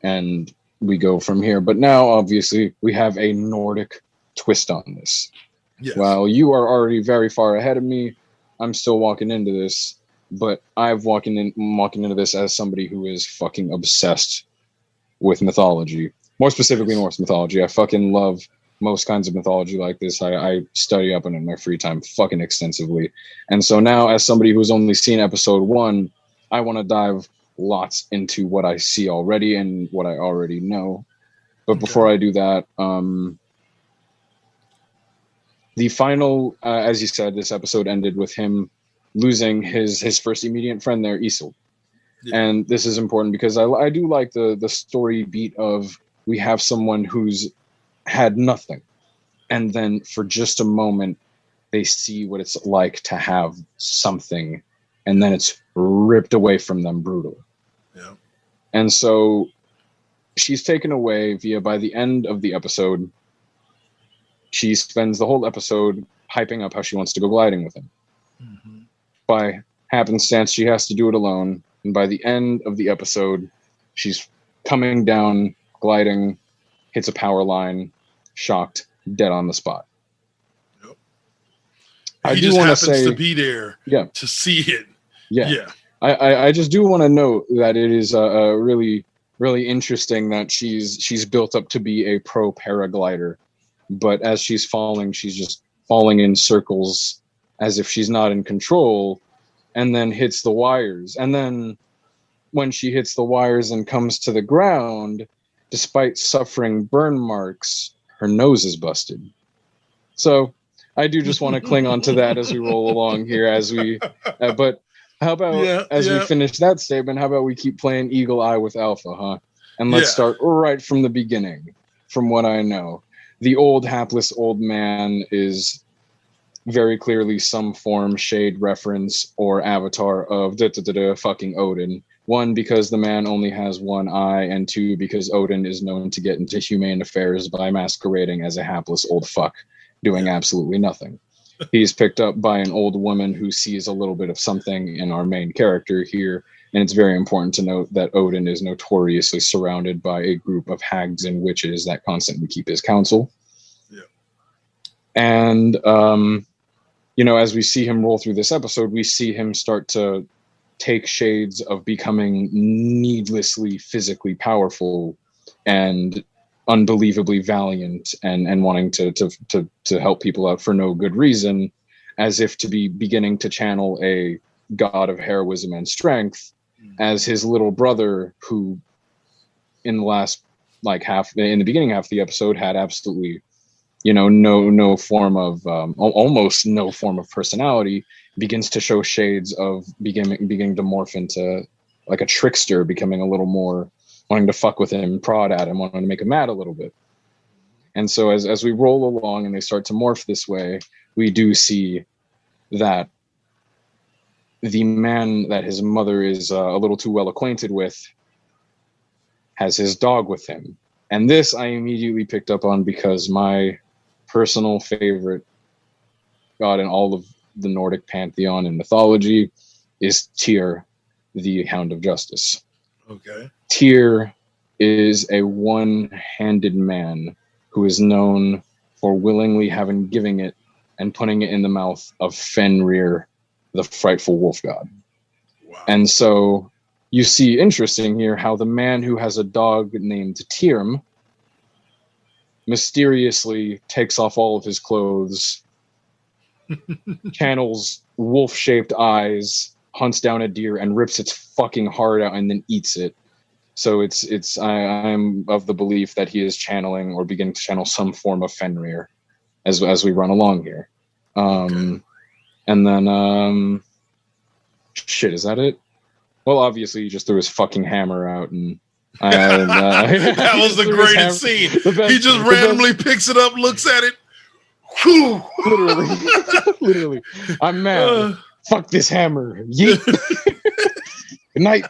and we go from here. But now, obviously, we have a Nordic twist on this. Yes. While you are already very far ahead of me, I'm still walking into this, but I'm walking into this as somebody who is fucking obsessed with mythology. More specifically, Norse mythology. I fucking love most kinds of mythology like this. I study up on it in my free time fucking extensively. And so now, as somebody who's only seen episode 1, I want to dive lots into what I see already and what I already know. But before I do that, the final, as you said, this episode ended with him losing his first immediate friend there, Isil. Yeah. And this is important because I do like the story beat of we have someone who's had nothing, and then for just a moment they see what it's like to have something, and then it's ripped away from them brutal. Yeah. And so she's taken away by the end of the episode, she spends the whole episode hyping up how she wants to go gliding with him. By happenstance, she has to do it alone, and by the end of the episode, she's coming down, gliding, hits a power line, shocked, dead on the spot. Yep. I do want to say, to be there, to see it. Yeah. I just do want to note that it is really, really interesting that she's built up to be a pro paraglider, but as she's just falling in circles as if she's not in control, and then hits the wires. And then when she hits the wires and comes to the ground, despite suffering burn marks, her nose is busted. So I do just want to cling on to that as we roll along here, but how about we finish that statement, how about we keep playing Eagle Eye with Alpha, huh? And let's start right from the beginning. From what I know, the old hapless old man is very clearly some form, shade, reference, or avatar of fucking Odin. 1, because the man only has one eye, and 2, because Odin is known to get into humane affairs by masquerading as a hapless old fuck, doing absolutely nothing. He's picked up by an old woman who sees a little bit of something in our main character here, and it's very important to note that Odin is notoriously surrounded by a group of hags and witches that constantly keep his counsel. Yeah. And, as we see him roll through this episode, we see him start to take shades of becoming needlessly physically powerful and unbelievably valiant and wanting to help people out for no good reason, as if to be beginning to channel a god of heroism and strength, as his little brother, who in the last like half in the beginning half of the episode had absolutely, no form of almost no form of personality, begins to show shades of beginning to morph into like a trickster, becoming a little more wanting to fuck with him, prod at him, wanting to make him mad a little bit. And so as we roll along and they start to morph this way, we do see that the man that his mother is a little too well acquainted with has his dog with him. And this I immediately picked up on because my personal favorite god in all of the Nordic pantheon and mythology is Tyr, the Hound of Justice. Okay. Tyr is a one-handed man who is known for willingly giving it and putting it in the mouth of Fenrir, the frightful wolf god. Wow. And so you see, interesting here, how the man who has a dog named Tyrm mysteriously takes off all of his clothes, channels wolf-shaped eyes, hunts down a deer, and rips its fucking heart out and then eats it. So I'm of the belief that he is channeling or beginning to channel some form of Fenrir as we run along here. Okay. And then shit, is that it? Well, obviously he just threw his fucking hammer out and that was the greatest scene. He just randomly picks it up, looks at it. Whew. Literally. I'm mad. Fuck this hammer. Yeet. Good night.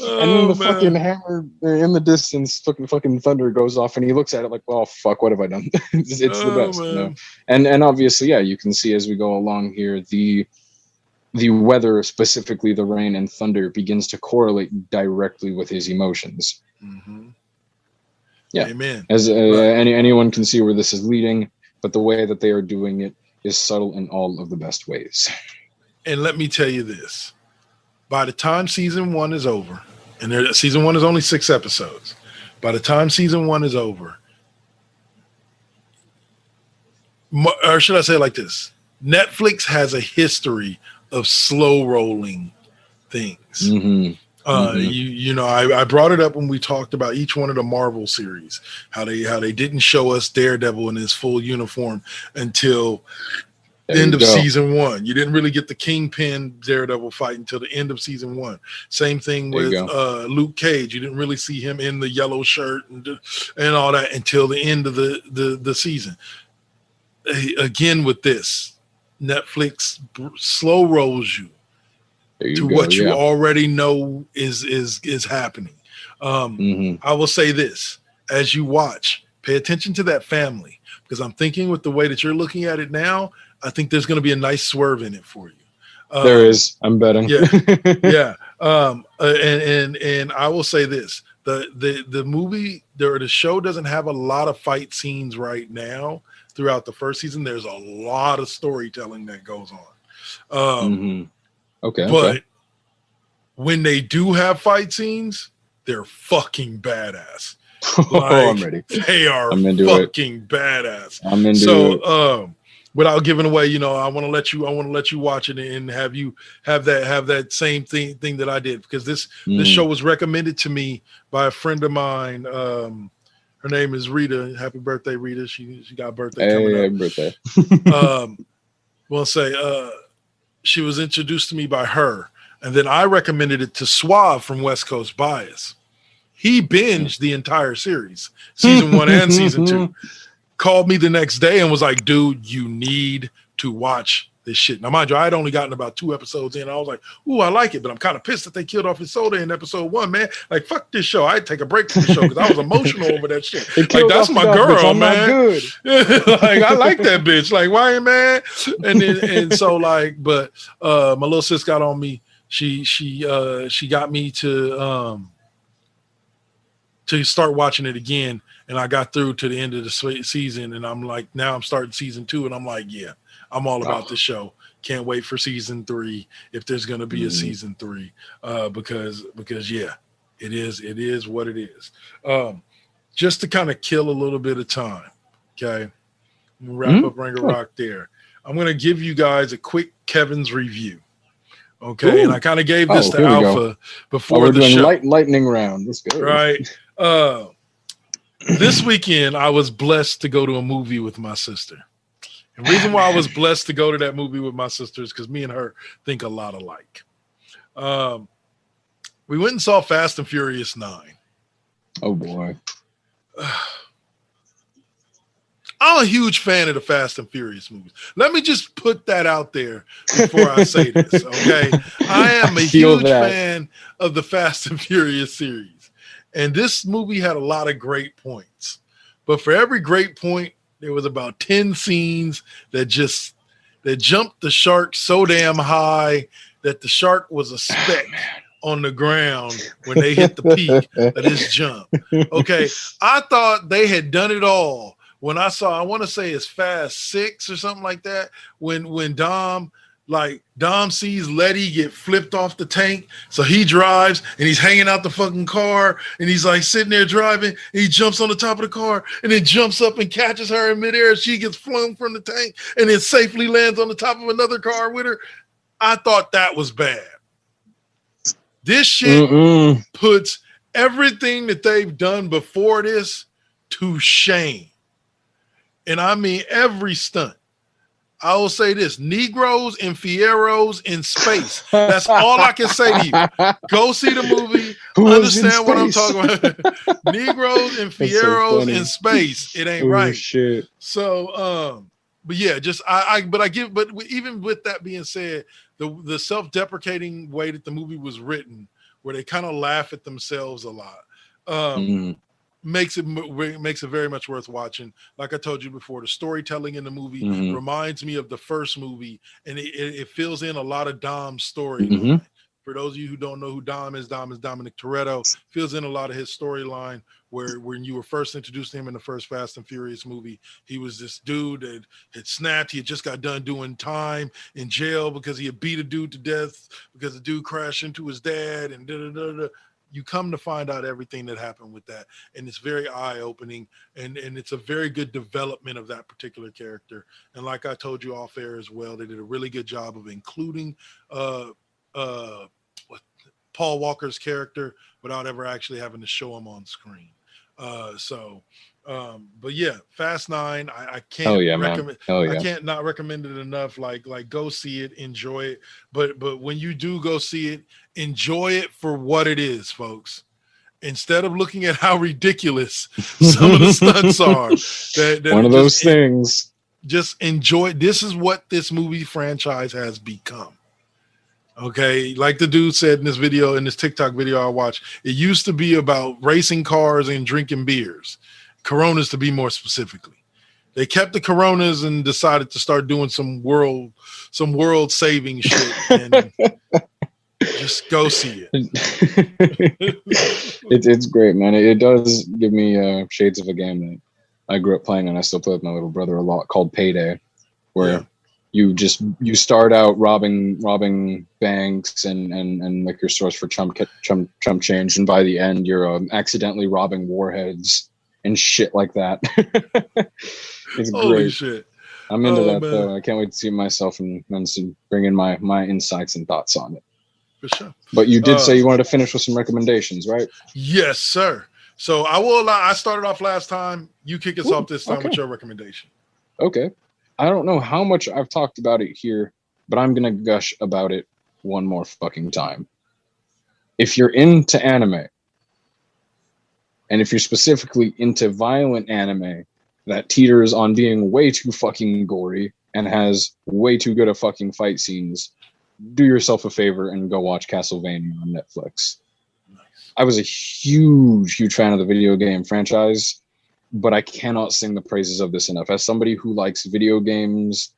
And then the fucking hammer in the distance, fucking thunder goes off, and he looks at it like, "Oh fuck, what have I done?" It's the best, you know? And obviously, yeah, you can see as we go along here, the weather, specifically the rain and thunder, begins to correlate directly with his emotions. Mm-hmm. Yeah, amen. As anyone can see where this is leading, but the way that they are doing it is subtle in all of the best ways. And let me tell you this. By the time season 1 is over, and season 1 is only 6 episodes. By the time season 1 is over, or should I say it like this? Netflix has a history of slow rolling things. Mm-hmm. I brought it up when we talked about each one of the Marvel series, how they didn't show us Daredevil in his full uniform until the end of season 1. You didn't really get the Kingpin Daredevil fight until the end of season 1. Same thing with Luke Cage. You didn't really see him in the yellow shirt and all that until the end of the season. Again with this, Netflix slow rolls you to what you already know is happening. I will say this: as you watch, pay attention to that family, because I'm thinking with the way that you're looking at it now, I think there's going to be a nice swerve in it for you. There is. I'm betting. Yeah. And I will say this: the movie, the show doesn't have a lot of fight scenes right now. Throughout the first season, there's a lot of storytelling that goes on. But when they do have fight scenes, they're fucking badass. I'm ready. They are fucking badass. I'm into it. Without giving away, I want to let you watch it and have that same thing that I did, because this show was recommended to me by a friend of mine. Her name is Rita. Happy birthday, Rita. She got a birthday coming up. Birthday. We'll say she was introduced to me by her, and then I recommended it to Suave from West Coast Bias. He binged the entire series, season 1 and season 2. Called me the next day and was like, "Dude, you need to watch this shit." Now, mind you, I had only gotten about 2 episodes in. I was like, "Ooh, I like it," but I'm kind of pissed that they killed off his soda in episode 1, man. Like, fuck this show. I'd take a break from the show because I was emotional over that shit. Like, that's my girl, man. Like, I like that bitch. Like, why, man? And so, like, but my little sis got on me. She got me to start watching it again. And I got through to the end of the season, and I'm like, now I'm starting season 2, and I'm like, yeah, I'm all about this show. Can't wait for season 3, if there's going to be a season 3, because yeah, it is what it is. Just to kind of kill a little bit of time, okay? We'll wrap up Rangarock there. I'm going to give you guys a quick Kevin's review. Okay, and I kind of gave this to Alpha before we're the doing show. lightning round. Let's go. Right. This weekend, I was blessed to go to a movie with my sister. And the reason why I was blessed to go to that movie with my sister is because me and her think a lot alike. We went and saw Fast and Furious 9. Oh, boy. I'm a huge fan of the Fast and Furious movies. Let me just put that out there before I say this, okay? I am a huge fan of the Fast and Furious series. And this movie had a lot of great points. But for every great point, there was about 10 scenes that jumped the shark so damn high that the shark was a speck on the ground when they hit the peak of this jump. Okay, I thought they had done it all. When I saw, I want to say it's Fast 6 or something like that, when Dom sees Letty get flipped off the tank, so he drives and he's hanging out the fucking car and he's like sitting there driving and he jumps on the top of the car and then jumps up and catches her in midair. She gets flung from the tank and then safely lands on the top of another car with her. I thought that was bad. This shit puts everything that they've done before this to shame. And I mean every stunt. I will say this: Negroes and Fieros in space. That's all I can say to you. Go see the movie. Understand what I'm talking about. Negroes and Fieros in space. It ain't right. Shit. So, but yeah, just but even with that being said, the self-deprecating way that the movie was written, where they kind of laugh at themselves a lot. Makes it very much worth watching. Like I told you before, the storytelling in the movie reminds me of the first movie, and it fills in a lot of Dom's story. For those of you who don't know who Dom is Dominic Toretto. Fills in a lot of his storyline, where when you were first introduced to him in the first Fast and Furious movie, he was this dude that had snapped. He had just got done doing time in jail because he had beat a dude to death because the dude crashed into his dad and da-da-da-da. You come to find out everything that happened with that. And it's very eye-opening, and it's a very good development of that particular character. And like I told you off air as well, they did a really good job of including Paul Walker's character without ever actually having to show him on screen. But yeah, Fast 9, I can't recommend. I can't not recommend it enough. Like go see it, enjoy it. But when you do go see it, enjoy it for what it is, folks. Instead of looking at how ridiculous some of the stunts are, that one of those things. Just enjoy. This is what this movie franchise has become. Okay, like the dude said in this video, in this TikTok video I watched, it used to be about racing cars and drinking beers. Coronas, to be more specifically. They kept the Coronas and decided to start doing some world saving shit, and just go see it. It's great, man. It does give me shades of a game that I grew up playing and I still play with my little brother a lot, called Payday, where you start out robbing banks and liquor stores for chump change, and by the end you're accidentally robbing warheads and shit like that. It's Holy great. Shit. I'm into that, man. Though. I can't wait to see myself and bring in my insights and thoughts on it. For sure. But you did say you wanted to finish with some recommendations, right? Yes, sir. So I started off last time. You kick us off this time with your recommendation. Okay. I don't know how much I've talked about it here, but I'm going to gush about it one more fucking time. If you're into anime, and if you're specifically into violent anime that teeters on being way too fucking gory and has way too good of fucking fight scenes, do yourself a favor and go watch Castlevania on Netflix. Nice. I was a huge fan of the video game franchise, but I cannot sing the praises of this enough. As somebody who likes video games,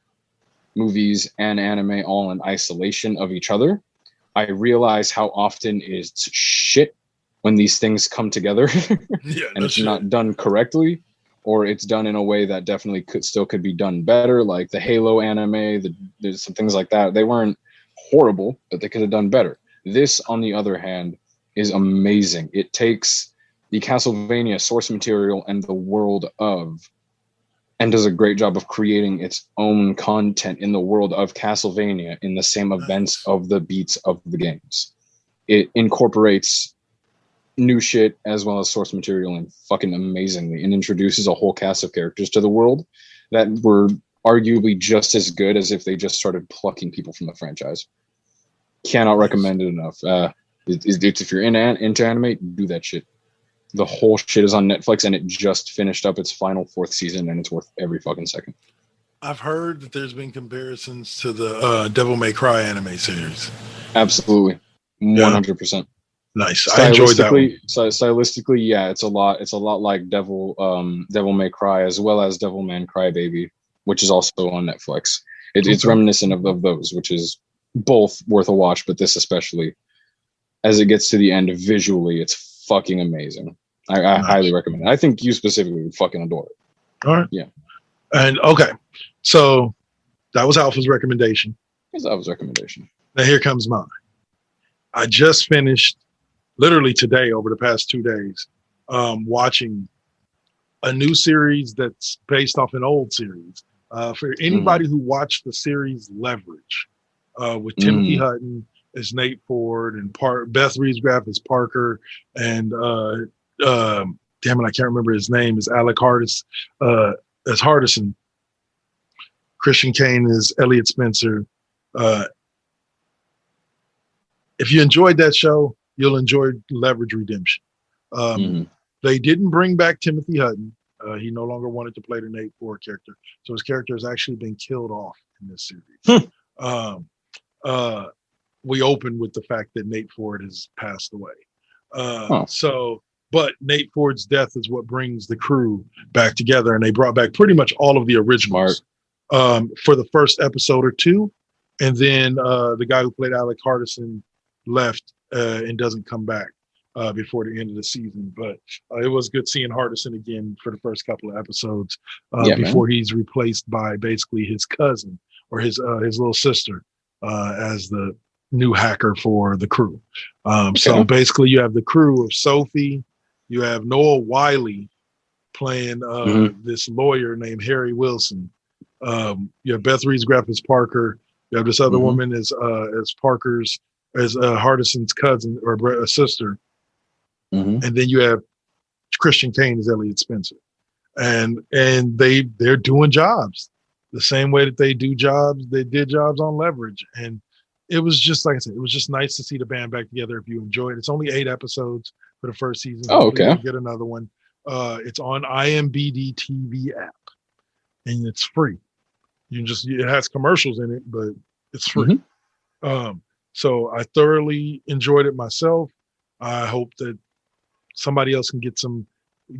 movies, and anime all in isolation of each other, I realize how often it's shit when these things come together and it's not done correctly, or it's done in a way that definitely could be done better. Like the Halo anime, there's some things like that. They weren't horrible, but they could have done better. This, on the other hand, is amazing. It takes the Castlevania source material and the world of, and does a great job of creating its own content in the world of Castlevania in the same events of the beats of the games. It incorporates new shit as well as source material and fucking amazingly, and introduces a whole cast of characters to the world that were arguably just as good as if they just started plucking people from the franchise. Cannot recommend it enough. If you're into anime, do that shit. The whole shit is on Netflix, and it just finished up its final 4th season, and it's worth every fucking second. I've heard that there's been comparisons to the Devil May Cry anime series. Absolutely, 100%. Nice. I enjoyed that one. Stylistically, yeah, it's a lot like Devil May Cry, as well as Devilman Crybaby, which is also on Netflix. It's reminiscent of those, which is both worth a watch, but this especially, as it gets to the end, visually, it's fucking amazing. I highly recommend it. I think you specifically would fucking adore it. All right. Yeah. And okay, so that was Alpha's recommendation. That was recommendation. Now here comes mine. I just finished, literally today, over the past 2 days, watching a new series that's based off an old series. For anybody who watched the series Leverage, with Timothy Hutton as Nate Ford and Beth Reeves-Graff as Parker, and damn it, I can't remember his name, is Alec Hardison as Hardison. Christian Kane is Elliot Spencer. If you enjoyed that show, you'll enjoy Leverage Redemption. They didn't bring back Timothy Hutton. He no longer wanted to play the Nate Ford character. So his character has actually been killed off in this series. We opened with the fact that Nate Ford has passed away. But Nate Ford's death is what brings the crew back together, and they brought back pretty much all of the originals for the first episode or two, and then the guy who played Alec Hardison left and doesn't come back before the end of the season. But it was good seeing Hardison again for the first couple of episodes before he's replaced by basically his cousin or his little sister as the new hacker for the crew. So basically you have the crew of Sophie, you have Noah Wiley playing this lawyer named Harry Wilson. You have Beth Reeves-Graff as Parker. You have this other woman as Parker's, as Hardison's cousin or sister. And then you have Christian Kane as Elliot Spencer. And they're doing jobs the same way that they did jobs on Leverage. And it was just, like I said, it was just nice to see the band back together. If you enjoyed it, it's only 8 episodes for the first season. Okay. Get another one. It's on IMBD TV app, and it's free. It has commercials in it, but it's free. So I thoroughly enjoyed it myself. I hope that somebody else can get some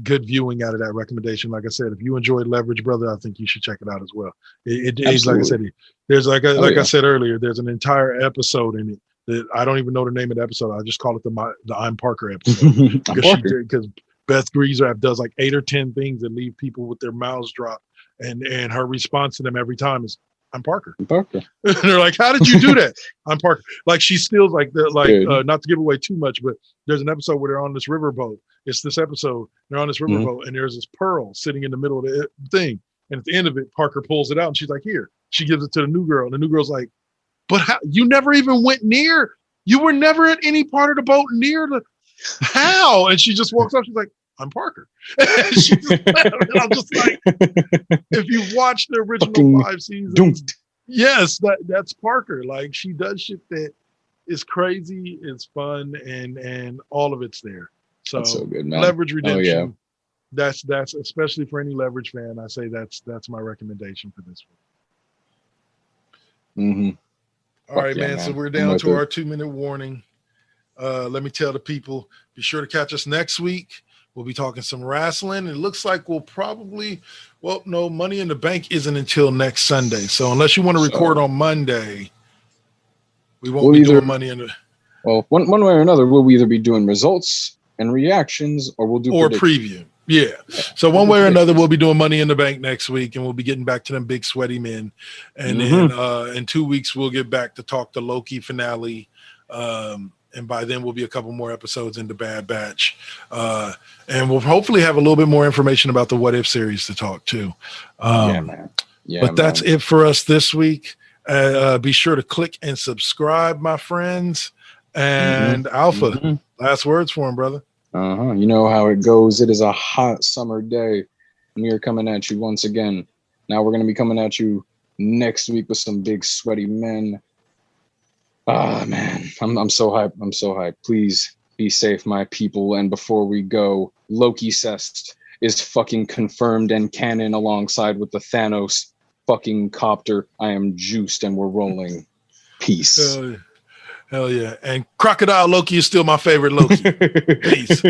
good viewing out of that recommendation. Like I said, if you enjoyed Leverage, brother, I think you should check it out as well. It's like I said, there's I said earlier, there's an entire episode in it that I don't even know the name of the episode. I just call it the I'm Parker episode because Beth Reeves-Graff does like 8 or 10 things that leave people with their mouths dropped, and her response to them every time is, I'm Parker. I'm Parker. And they're like, how did you do that? I'm Parker. Like, she steals like not to give away too much, but there's an episode where they're on this riverboat. It's this episode. They're on this riverboat, and there's this pearl sitting in the middle of the thing. And at the end of it, Parker pulls it out, and she's like, here. She gives it to the new girl. And the new girl's like, but how? You never even went near. You were never at any part of the boat near the. How? And she just walks up. She's like, I'm Parker. And I'm just like, if you watch the original 5 seasons, yes, that's Parker. Like, she does shit that is crazy, it's fun, and all of it's there. So, that's so good, man. Leverage Redemption. That's especially for any Leverage fan. I say that's my recommendation for this one. All right, man. So we're down to our 2-minute warning. Let me tell the people, be sure to catch us next week. We'll be talking some wrestling. It looks like we'll probably, no, Money in the Bank isn't until next Sunday. So unless you want to record on Monday, we won't be doing Money in the. Well, one way or another, we'll either be doing results and reactions, or we'll do preview. Yeah. So one way or another, we'll be doing Money in the Bank next week, and we'll be getting back to them big sweaty men. And then in 2 weeks, we'll get back to talk the Loki finale. And by then we'll be a couple more episodes into Bad Batch. And we'll hopefully have a little bit more information about the What If series to talk to. Man. But that's it for us this week. Be sure to click and subscribe, my friends. And Alpha, last words for him, brother. You know how it goes. It is a hot summer day, and we are coming at you once again. Now we're going to be coming at you next week with some big sweaty men. Ah, man, I'm so hyped. I'm so hyped. Please be safe, my people. And before we go, Loki Cest is fucking confirmed and canon alongside with the Thanos fucking copter. I am juiced and we're rolling. Peace. Hell yeah. And Crocodile Loki is still my favorite Loki. Peace.